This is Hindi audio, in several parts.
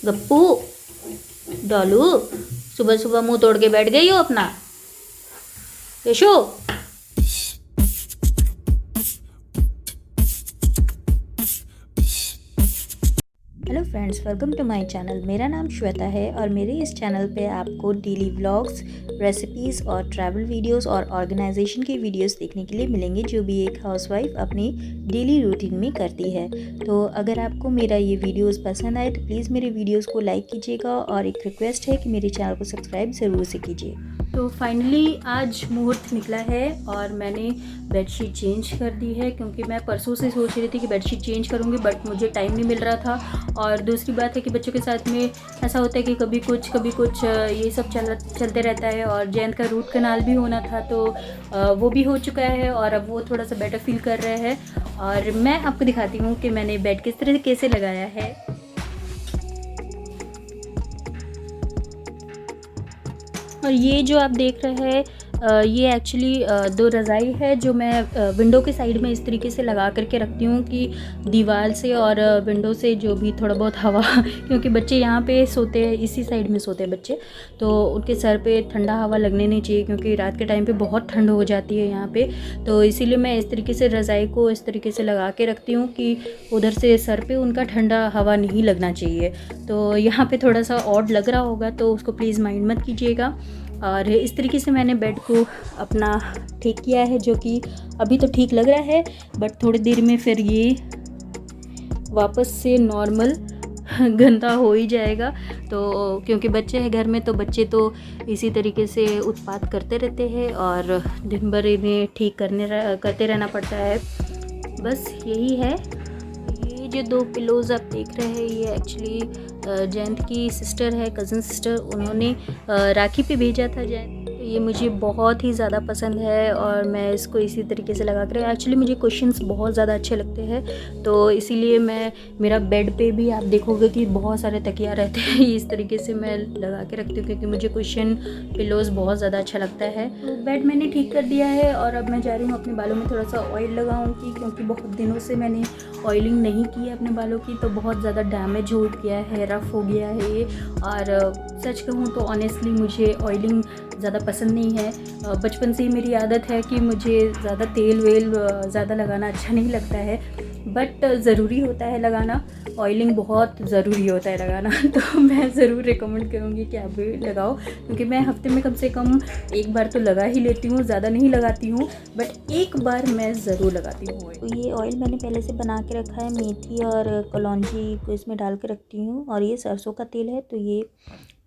गप्पू डॉलू, सुबह सुबह मुंह तोड़ के बैठ गई हो अपना। Yashu, hello friends, welcome to my channel. मेरा नाम श्वेता है और मेरे इस चैनल पे आपको डेली व्लॉग्स, रेसिपीज़ और ट्रैवल वीडियोस और ऑर्गेनाइजेशन की वीडियोस देखने के लिए मिलेंगे, जो भी एक हाउसवाइफ अपनी डेली रूटीन में करती है। तो अगर आपको मेरा ये वीडियोस पसंद आए तो प्लीज़ मेरे वीडियोस को लाइक कीजिएगा और एक रिक्वेस्ट है कि मेरे चैनल को सब्सक्राइब ज़रूर से कीजिए। तो फाइनली आज मुहूर्त निकला है और मैंने बेडशीट चेंज कर दी है, क्योंकि मैं परसों से सोच रही थी कि बेडशीट चेंज करूँगी, बट मुझे टाइम नहीं मिल रहा था। और दूसरी बात है कि बच्चों के साथ में ऐसा होता है कि कभी कुछ ये सब चलते रहता है। और जयंत का रूट कनाल भी होना था, तो वो भी हो चुका है और अब वो थोड़ा सा बेटर फील कर रहे हैं। और मैं आपको दिखाती हूँ कि मैंने बेड किस तरीके से लगाया है। और ये जो आप देख रहे हैं ये एक्चुअली दो रज़ाई है जो मैं विंडो के साइड में इस तरीके से लगा करके रखती हूँ कि दीवार से और विंडो से जो भी थोड़ा बहुत हवा क्योंकि बच्चे यहाँ पे सोते हैं, इसी साइड में सोते हैं बच्चे, तो उनके सर पे ठंडा हवा लगने नहीं चाहिए, क्योंकि रात के टाइम पे बहुत ठंड हो जाती है यहाँ पे। तो इसीलिए मैं इस तरीके से रज़ाई को इस तरीके से लगा के रखती हूँ कि उधर से सर पे उनका ठंडा हवा नहीं लगना चाहिए। तो यहाँ पे थोड़ा सा ऑड लग रहा होगा, तो उसको प्लीज़ माइंड मत कीजिएगा। और इस तरीके से मैंने बेड को अपना ठीक किया है, जो कि अभी तो ठीक लग रहा है, बट थोड़ी देर में फिर ये वापस से नॉर्मल गंदा हो ही जाएगा। तो क्योंकि बच्चे हैं घर में, तो बच्चे तो इसी तरीके से उत्पात करते रहते हैं और दिन भर इन्हें ठीक करते रहना पड़ता है। बस यही है। ये जो दो पिलोज़ आप देख रहे हैं, ये एक्चुअली जयंत की सिस्टर है, कज़न सिस्टर, उन्होंने राखी पे भेजा था जयंत। तो ये मुझे बहुत ही ज़्यादा पसंद है और मैं इसको इसी तरीके से लगा कर, एक्चुअली मुझे कुशन्स बहुत ज़्यादा अच्छे लगते हैं, तो इसीलिए मैं मेरा बेड पे भी आप देखोगे कि बहुत सारे तकिया रहते हैं, इस तरीके से मैं लगा के रखती हूँ, क्योंकि मुझे कुशन पिलोज़ बहुत ज़्यादा अच्छा लगता है। तो बेड मैंने ठीक कर दिया है और अब मैं जा रही हूँ अपने बालों में थोड़ा सा ऑयल लगाऊँगी, क्योंकि बहुत दिनों से मैंने ऑयलिंग नहीं की है अपने बालों की, तो बहुत ज़्यादा डैमेज हो गया है, रफ़ हो गया है ये। और सच कहूँ तो ऑनेस्टली मुझे ऑयलिंग ज़्यादा पसंद नहीं है। बचपन से ही मेरी आदत है कि मुझे ज़्यादा तेल वेल ज़्यादा लगाना अच्छा नहीं लगता है, बट ज़रूरी होता है लगाना, ऑयलिंग बहुत ज़रूरी होता है लगाना। तो मैं ज़रूर रिकमेंड करूँगी कि आप भी लगाओ, क्योंकि मैं हफ्ते में कम से कम एक बार तो लगा ही लेती हूँ, ज़्यादा नहीं लगाती हूँ, बट एक बार मैं ज़रूर लगाती हूँ। तो ये ऑयल मैंने पहले से बना के रखा है, मेथी और कलौंजी को इसमें डाल के रखती हूँ, और ये सरसों का तेल है, तो ये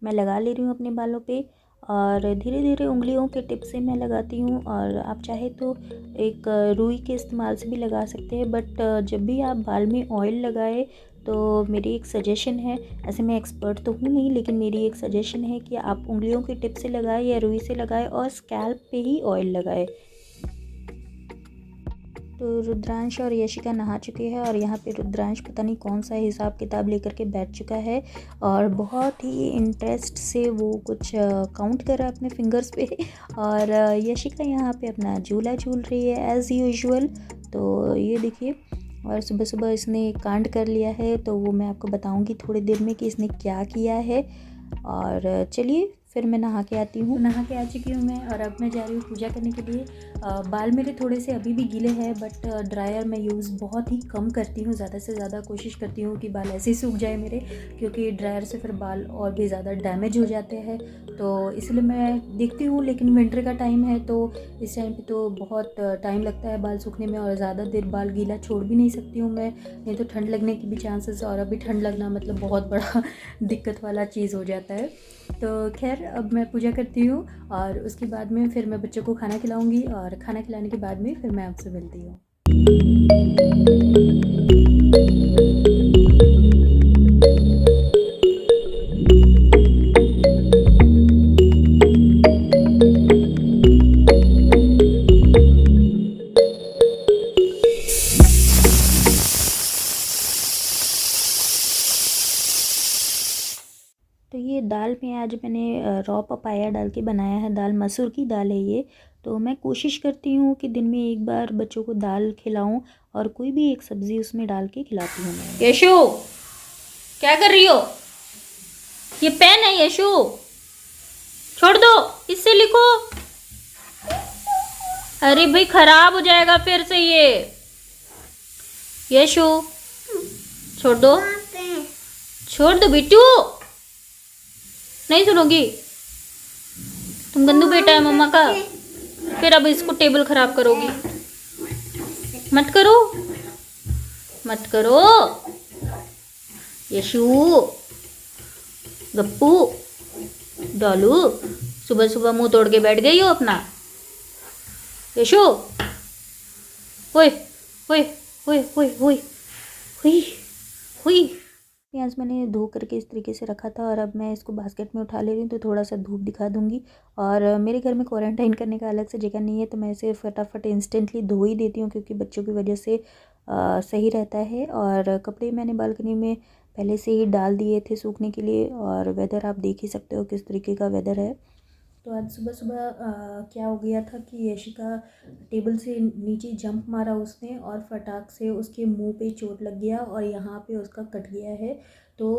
मैं लगा ले रही हूँ अपने बालों पे। और धीरे धीरे उंगलियों के टिप से मैं लगाती हूँ, और आप चाहे तो एक रुई के इस्तेमाल से भी लगा सकते हैं, बट जब भी आप बाल में ऑयल लगाए तो मेरी एक सजेशन है, ऐसे मैं एक्सपर्ट तो हूँ नहीं, लेकिन मेरी एक सजेशन है कि आप उंगलियों के टिप से लगाएं या रुई से लगाएं और स्कैल्प पे ही ऑयल लगाएं। तो रुद्रांश और यशिका नहा चुके हैं और यहाँ पे रुद्रांश पता नहीं कौन सा हिसाब किताब लेकर के बैठ चुका है और बहुत ही इंटरेस्ट से वो कुछ काउंट कर रहा है अपने फिंगर्स पे। और यशिका यहाँ पे अपना झूला झूल रही है एज़ यूजुअल। तो ये देखिए, और सुबह सुबह इसने कांड कर लिया है, तो वो मैं आपको बताऊँगी थोड़ी देर में कि इसने क्या किया है। और चलिए फिर मैं नहा के आती हूँ। नहा के आ चुकी हूँ मैं, और अब मैं जा रही हूँ पूजा करने के लिए। बाल मेरे थोड़े से अभी भी गीले हैं, बट ड्रायर मैं यूज़ बहुत ही कम करती हूँ, ज़्यादा से ज़्यादा कोशिश करती हूँ कि बाल ऐसे ही सूख जाए मेरे, क्योंकि ड्रायर से फिर बाल और भी ज़्यादा डैमेज हो जाते हैं। तो इसलिए मैं देखती हूँ, लेकिन विंटर का टाइम है तो इस टाइम पे तो बहुत टाइम लगता है बाल सूखने में, और ज़्यादा देर बाल गीला छोड़ भी नहीं सकती हूँ मैं, नहीं तो ठंड लगने की भी चांसेस, और अभी ठंड लगना मतलब बहुत बड़ा दिक्कत वाला चीज़ हो जाता है। तो खैर अब मैं पूजा करती हूँ और उसके बाद में फिर मैं बच्चों को खाना खिलाऊँगी, और खाना खिलाने के बाद में फिर मैं आपसे मिलती हूँ। तो ये दाल में आज मैंने रॉ पपाया डाल के बनाया है, दाल मसूर की दाल है ये। तो मैं कोशिश करती हूँ कि दिन में एक बार बच्चों को दाल खिलाऊं, और कोई भी एक सब्ज़ी उसमें डाल के खिलाती हूँ मैं। यशु, क्या कर रही हो? ये पेन है यशु, छोड़ दो, इससे लिखो। अरे भाई खराब हो जाएगा फिर से ये। यशु छोड़ दो, छोड़ दो बिट्टू, नहीं सुनोगी तुम, गंदू बेटा है मम्मा का। फिर अब इसको टेबल खराब करोगी, मत करो मत करो। यशु, गप्पू, डॉलू, सुबह सुबह मुंह तोड़ के बैठ गई हो अपना। यशु, ओए ओए ओए ओए ओए हुई हुई। प्याज मैंने धो करके इस तरीके से रखा था और अब मैं इसको बास्केट में उठा ले रही हूँ, तो थोड़ा सा धूप दिखा दूँगी। और मेरे घर में क्वारंटाइन करने का अलग से जगह नहीं है, तो मैं इसे फटाफट इंस्टेंटली धो ही देती हूँ, क्योंकि बच्चों की वजह से सही रहता है। और कपड़े मैंने बालकनी में पहले से ही डाल दिए थे सूखने के लिए, और वेदर आप देख ही सकते हो किस तरीके का वेदर है। तो आज सुबह सुबह क्या हो गया था कि यशिका टेबल से नीचे जंप मारा उसने, और फटाक से उसके मुंह पे चोट लग गया और यहाँ पे उसका कट गया है। तो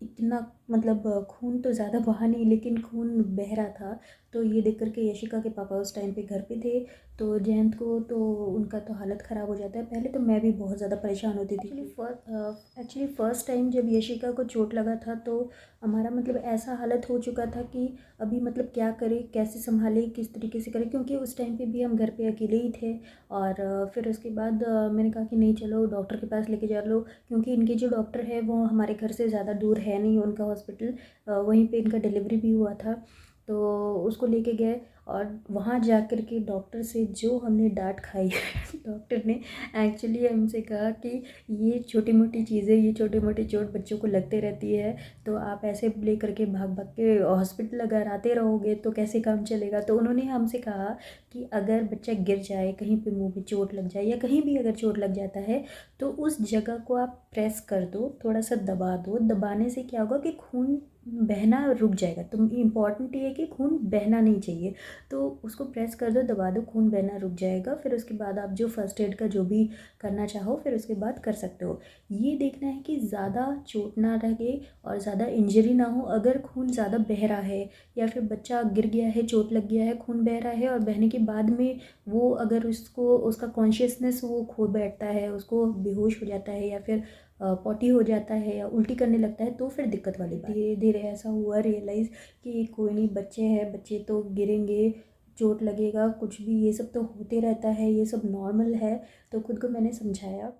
इतना मतलब खून तो ज़्यादा बहा नहीं, लेकिन खून बह रहा था। तो ये देख करके यशिका के पापा उस टाइम पे घर पे थे, तो जयंत को तो उनका तो हालत ख़राब हो जाता है। पहले तो मैं भी बहुत ज़्यादा परेशान होती थी। एक्चुअली फ़र्स्ट टाइम जब यशिका को चोट लगा था, तो हमारा मतलब ऐसा हालत हो चुका था कि अभी मतलब क्या करें, कैसे संभालें, किस तरीके से करें, क्योंकि उस टाइम पे भी हम घर पे अकेले ही थे। और फिर उसके बाद मैंने कहा कि नहीं चलो डॉक्टर के पास लेके जा लो, क्योंकि इनके जो डॉक्टर है वो हमारे घर से ज़्यादा दूर है नहीं उनका हॉस्पिटल, वहीं पे इनका डिलीवरी भी हुआ था। तो उसको लेके गए, और वहाँ जा कर के डॉक्टर से जो हमने डांट खाई डॉक्टर ने एक्चुअली हमसे कहा कि ये छोटी मोटी चीज़ें, ये छोटी मोटी चोट बच्चों को लगते रहती है, तो आप ऐसे ले करके भाग भाग के हॉस्पिटल अगर आते रहोगे तो कैसे काम चलेगा। तो उन्होंने हमसे कहा कि अगर बच्चा गिर जाए, कहीं पे मुंह पे चोट लग जाए या कहीं भी अगर चोट लग जाता है, तो उस जगह को आप प्रेस कर दो, थोड़ा सा दबा दो। दबाने से क्या होगा कि खून बहना रुक जाएगा। तो इम्पॉर्टेंट ये है कि खून बहना नहीं चाहिए, तो उसको प्रेस कर दो, दबा दो, खून बहना रुक जाएगा। फिर उसके बाद आप जो फर्स्ट एड का जो भी करना चाहो फिर उसके बाद कर सकते हो। ये देखना है कि ज़्यादा चोट ना लगे और ज़्यादा इंजरी ना हो। अगर खून ज़्यादा बह रहा है या फिर बच्चा गिर गया है, चोट लग गया है, खून बह रहा है, और बहने के बाद में वो अगर उसको उसका कॉन्शियसनेस वो खो बैठता है, उसको बेहोश हो जाता है या फिर पॉटी हो जाता है या उल्टी करने लगता है, तो फिर दिक्कत वाली बात। धीरे धीरे ऐसा हुआ रियलाइज़ कि कोई नहीं, बच्चे हैं, बच्चे तो गिरेंगे, चोट लगेगा, कुछ भी ये सब तो होते रहता है, ये सब नॉर्मल है। तो खुद को मैंने समझाया।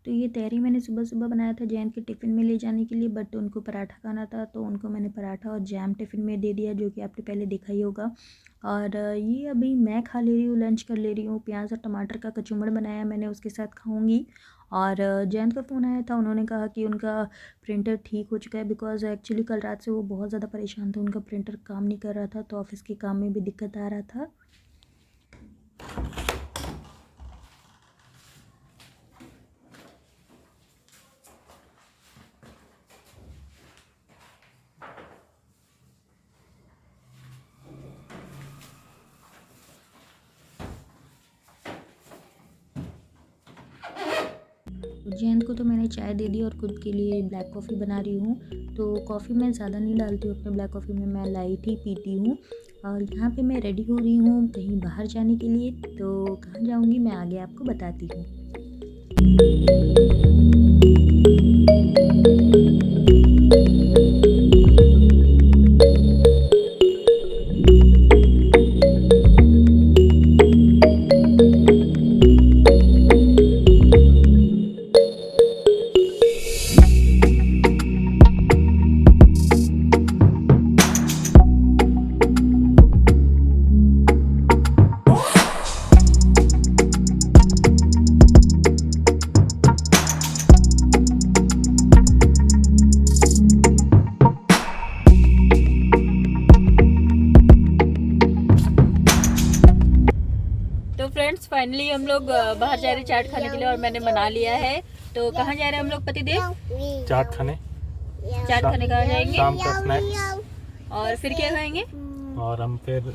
तो ये तहरी मैंने सुबह सुबह बनाया था जैन के टिफ़िन में ले जाने के लिए, बट उनको पराठा खाना था, तो उनको मैंने पराठा और जैम टिफ़िन में दे दिया, जो कि आपने पहले देखा ही होगा। और ये अभी मैं खा ले रही हूँ, लंच कर ले रही हूँ। प्याज और टमाटर का कचुम्बड़ बनाया मैंने, उसके साथ खाऊंगी। और जयंत का फ़ोन आया था, उन्होंने कहा कि उनका प्रिंटर ठीक हो चुका है, बिकॉज़ एक्चुअली कल रात से वो बहुत ज़्यादा परेशान थे, उनका प्रिंटर काम नहीं कर रहा था, तो ऑफिस के काम में भी दिक्कत आ रहा था। जयंत को तो मैंने चाय दे दी और खुद के लिए ब्लैक कॉफ़ी बना रही हूँ। तो कॉफ़ी मैं ज़्यादा नहीं डालती हूँ अपने ब्लैक कॉफ़ी में, मैं लाइट ही पीती हूँ। और यहाँ पे मैं रेडी हो रही हूँ कहीं बाहर जाने के लिए, तो कहाँ जाऊँगी मैं आगे आपको बताती हूँ। तो फ्रेंड्स फाइनली हम लोग बाहर जा रहे हैं चाट खाने के लिए, और मैंने मना लिया है। तो कहाँ जा रहे हैं हम लोग पतिदेव? चाट खाने। चाट खाने कहाँ जाएंगे? शाम का स्नैक्स। और फिर क्या खाएंगे? और हम फिर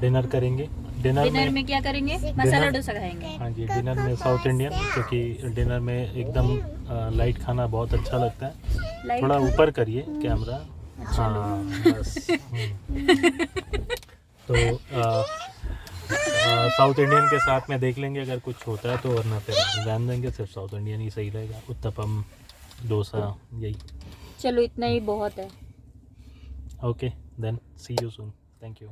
डिनर करेंगे। डिनर में क्या करेंगे? मसाला डोसा खाएंगे। हाँ जी, डिनर में साउथ इंडियन, क्योंकि डिनर में एकदम लाइट खाना बहुत अच्छा लगता है। थोड़ा ऊपर करिए कैमरा। हाँ बस। तो साउथ इंडियन के साथ में देख लेंगे अगर कुछ होता है तो, वरना फिर रहने देंगे, सिर्फ साउथ इंडियन ही सही रहेगा। उत्तपम, डोसा, यही। चलो इतना ही बहुत है। Okay then, see you soon, thank you.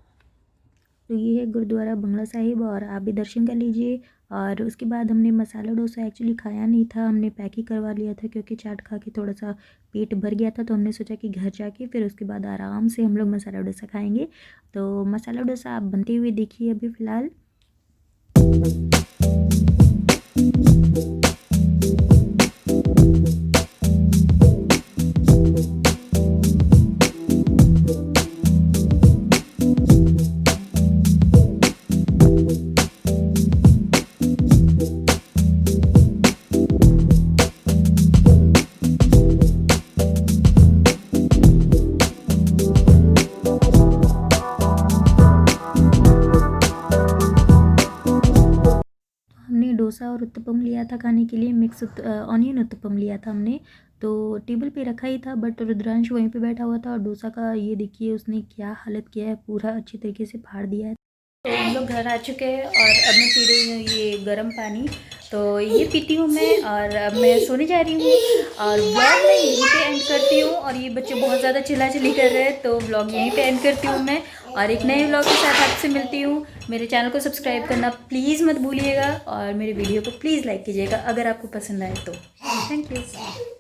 तो ये है गुरुद्वारा बंगला साहिब, और आप भी दर्शन कर लीजिए। और उसके बाद हमने मसाला डोसा एक्चुअली खाया नहीं था, हमने पैक ही करवा लिया था, क्योंकि चाट खा के थोड़ा सा पेट भर गया था। तो हमने सोचा कि घर जाके फिर उसके बाद आराम से हम लोग मसाला डोसा खाएंगे। तो मसाला डोसा आप बनते हुए देखिए अभी फ़िलहाल। हमने डोसा और उत्तपम लिया था खाने के लिए, मिक्स ऑनियन उत्तपम लिया था हमने। तो टेबल पे रखा ही था, बट रुद्रांश वहीं पे बैठा हुआ था, और डोसा का ये देखिए उसने क्या हालत किया है, पूरा अच्छी तरीके से फाड़ दिया है। तो हम लोग घर आ चुके हैं, और अब मैं पी रही हूँ ये गर्म पानी। तो ये पीती हूँ मैं, और अब मैं सोने जा रही हूँ, और ब्लॉग मैं यहीं पे एंड करती हूँ। और ये बच्चे बहुत ज़्यादा चिल्लाचिल्ली कर रहे हैं, तो ब्लॉग यहीं पे एंड करती हूँ मैं, और एक नए ब्लॉग के साथ आपसे मिलती हूँ। मेरे चैनल को सब्सक्राइब करना प्लीज़ मत भूलिएगा, और मेरे वीडियो को प्लीज़ लाइक कीजिएगा अगर आपको पसंद आए तो। Thank you.